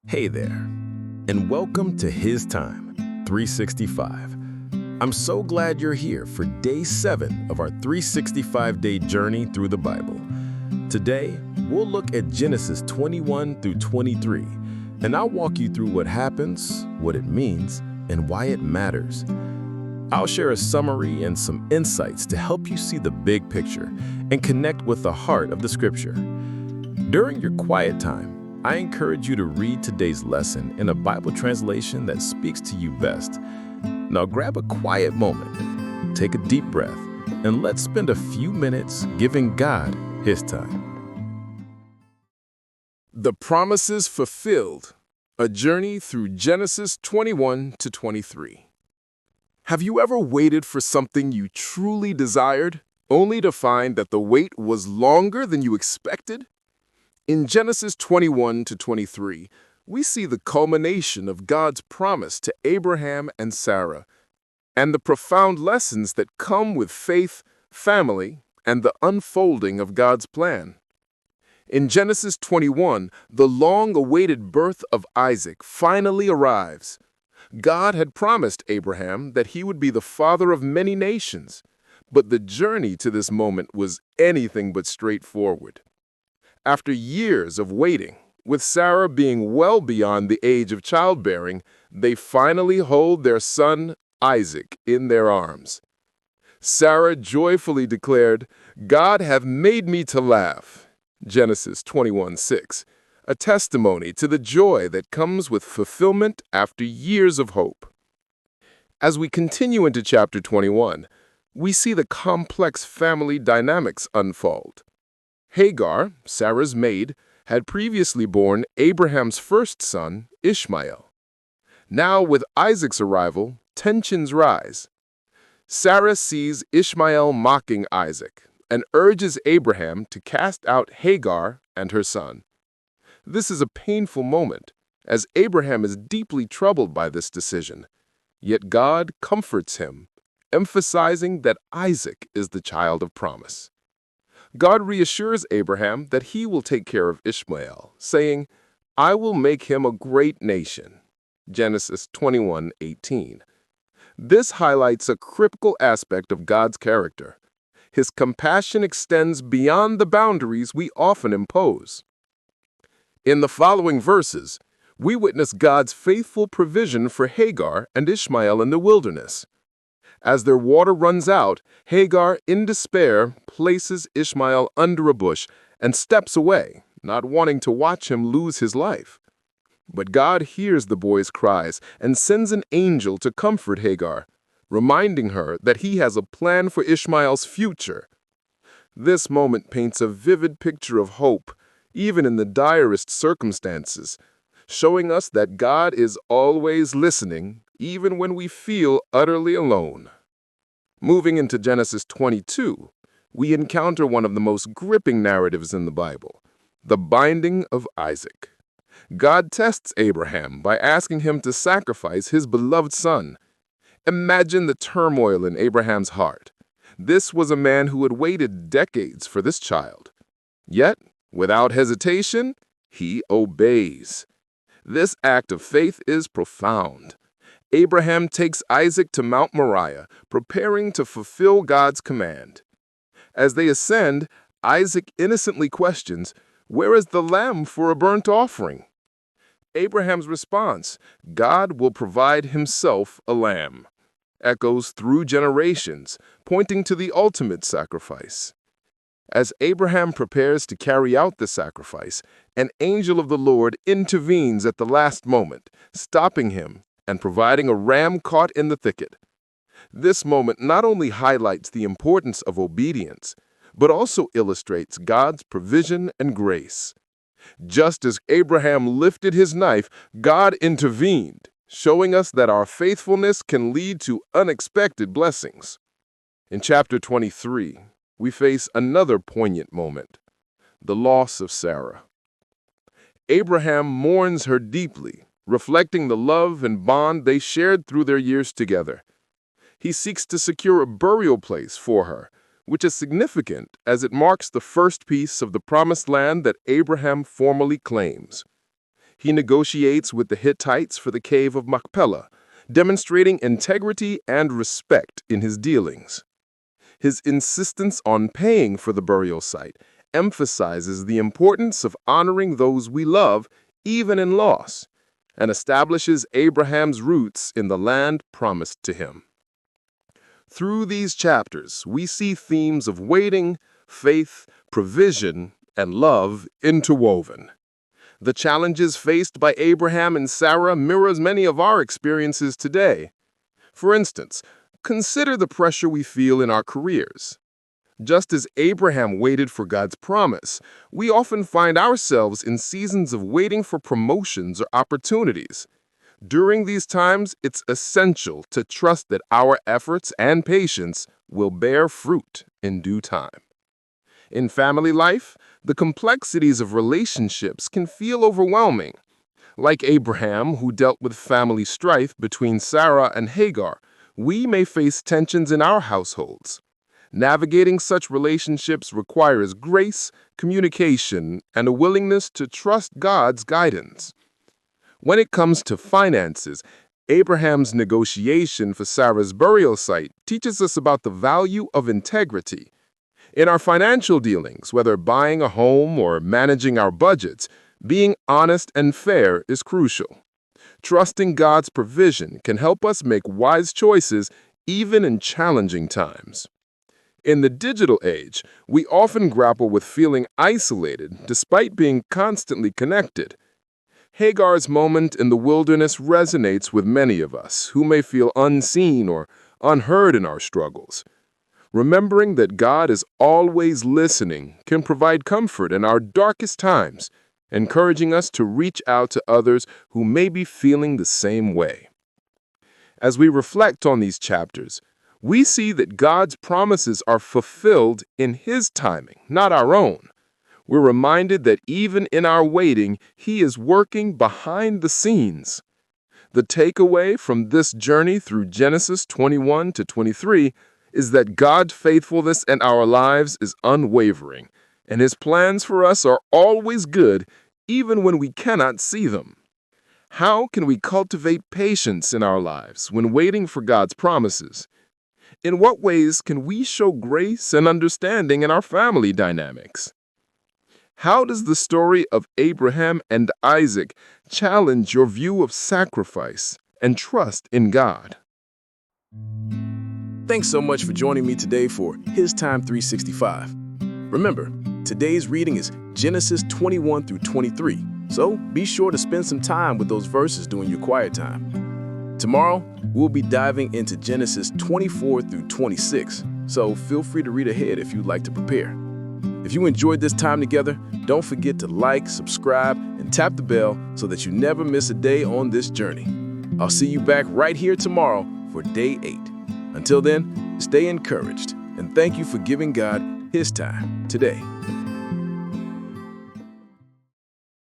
Hey there, and welcome to His Time 365. I'm so glad you're here for day 7 of our 365-day journey through the Bible. Today, we'll look at Genesis 21 through 23, and I'll walk you through what happens, what it means, and why it matters. I'll share a summary and some insights to help you see the big picture and connect with the heart of the Scripture. During your quiet time, I encourage you to read today's lesson in a Bible translation that speaks to you best. Now grab a quiet moment, take a deep breath, and let's spend a few minutes giving God His time. The Promises Fulfilled, a journey through Genesis 21 to 23. Have you ever waited for something you truly desired, only to find that the wait was longer than you expected? In Genesis 21 to 23, we see the culmination of God's promise to Abraham and Sarah, and the profound lessons that come with faith, family, and the unfolding of God's plan. In Genesis 21, the long-awaited birth of Isaac finally arrives. God had promised Abraham that he would be the father of many nations, but the journey to this moment was anything but straightforward. After years of waiting, with Sarah being well beyond the age of childbearing, they finally hold their son, Isaac, in their arms. Sarah joyfully declared, "God hath made me to laugh," Genesis 21:6, a testimony to the joy that comes with fulfillment after years of hope. As we continue into chapter 21, we see the complex family dynamics unfold. Hagar, Sarah's maid, had previously borne Abraham's first son, Ishmael. Now, with Isaac's arrival, tensions rise. Sarah sees Ishmael mocking Isaac and urges Abraham to cast out Hagar and her son. This is a painful moment, as Abraham is deeply troubled by this decision. Yet God comforts him, emphasizing that Isaac is the child of promise. God reassures Abraham that he will take care of Ishmael, saying, "I will make him a great nation." Genesis 21:18. This highlights a critical aspect of God's character. His compassion extends beyond the boundaries we often impose. In the following verses, we witness God's faithful provision for Hagar and Ishmael in the wilderness. As their water runs out, Hagar, in despair, places Ishmael under a bush and steps away, not wanting to watch him lose his life. But God hears the boy's cries and sends an angel to comfort Hagar, reminding her that he has a plan for Ishmael's future. This moment paints a vivid picture of hope, even in the direst circumstances, showing us that God is always listening, even when we feel utterly alone. Moving into Genesis 22, we encounter one of the most gripping narratives in the Bible, the binding of Isaac. God tests Abraham by asking him to sacrifice his beloved son. Imagine the turmoil in Abraham's heart. This was a man who had waited decades for this child. Yet, without hesitation, he obeys. This act of faith is profound. Abraham takes Isaac to Mount Moriah, preparing to fulfill God's command. As they ascend, Isaac innocently questions, "Where is the lamb for a burnt offering?" Abraham's response, "God will provide himself a lamb," echoes through generations, pointing to the ultimate sacrifice. As Abraham prepares to carry out the sacrifice, an angel of the Lord intervenes at the last moment, stopping him and providing a ram caught in the thicket. This moment not only highlights the importance of obedience, but also illustrates God's provision and grace. Just as Abraham lifted his knife, God intervened, showing us that our faithfulness can lead to unexpected blessings. In chapter 23, we face another poignant moment, the loss of Sarah. Abraham mourns her deeply, reflecting the love and bond they shared through their years together. He seeks to secure a burial place for her, which is significant as it marks the first piece of the promised land that Abraham formally claims. He negotiates with the Hittites for the cave of Machpelah, demonstrating integrity and respect in his dealings. His insistence on paying for the burial site emphasizes the importance of honoring those we love, even in loss, and establishes Abraham's roots in the land promised to him. Through these chapters, we see themes of waiting, faith, provision, and love interwoven. The challenges faced by Abraham and Sarah mirrors many of our experiences today. For instance, consider the pressure we feel in our careers. Just as Abraham waited for God's promise, we often find ourselves in seasons of waiting for promotions or opportunities. During these times, it's essential to trust that our efforts and patience will bear fruit in due time. In family life, the complexities of relationships can feel overwhelming. Like Abraham, who dealt with family strife between Sarah and Hagar, we may face tensions in our households. Navigating such relationships requires grace, communication, and a willingness to trust God's guidance. When it comes to finances, Abraham's negotiation for Sarah's burial site teaches us about the value of integrity. In our financial dealings, whether buying a home or managing our budgets, being honest and fair is crucial. Trusting God's provision can help us make wise choices even in challenging times. In the digital age, we often grapple with feeling isolated despite being constantly connected. Hagar's moment in the wilderness resonates with many of us who may feel unseen or unheard in our struggles. Remembering that God is always listening can provide comfort in our darkest times, encouraging us to reach out to others who may be feeling the same way. As we reflect on these chapters, we see that God's promises are fulfilled in His timing, not our own. We're reminded that even in our waiting, He is working behind the scenes. The takeaway from this journey through Genesis 21 to 23 is that God's faithfulness in our lives is unwavering, and His plans for us are always good, even when we cannot see them. How can we cultivate patience in our lives when waiting for God's promises? In what ways can we show grace and understanding in our family dynamics? How does the story of Abraham and Isaac challenge your view of sacrifice and trust in God? Thanks so much for joining me today for HisTime365. Remember, today's reading is Genesis 21 through 23, so be sure to spend some time with those verses during your quiet time. Tomorrow, we'll be diving into Genesis 24 through 26, so feel free to read ahead if you'd like to prepare. If you enjoyed this time together, don't forget to like, subscribe, and tap the bell so that you never miss a day on this journey. I'll see you back right here tomorrow for day 8. Until then, stay encouraged, and thank you for giving God His time today.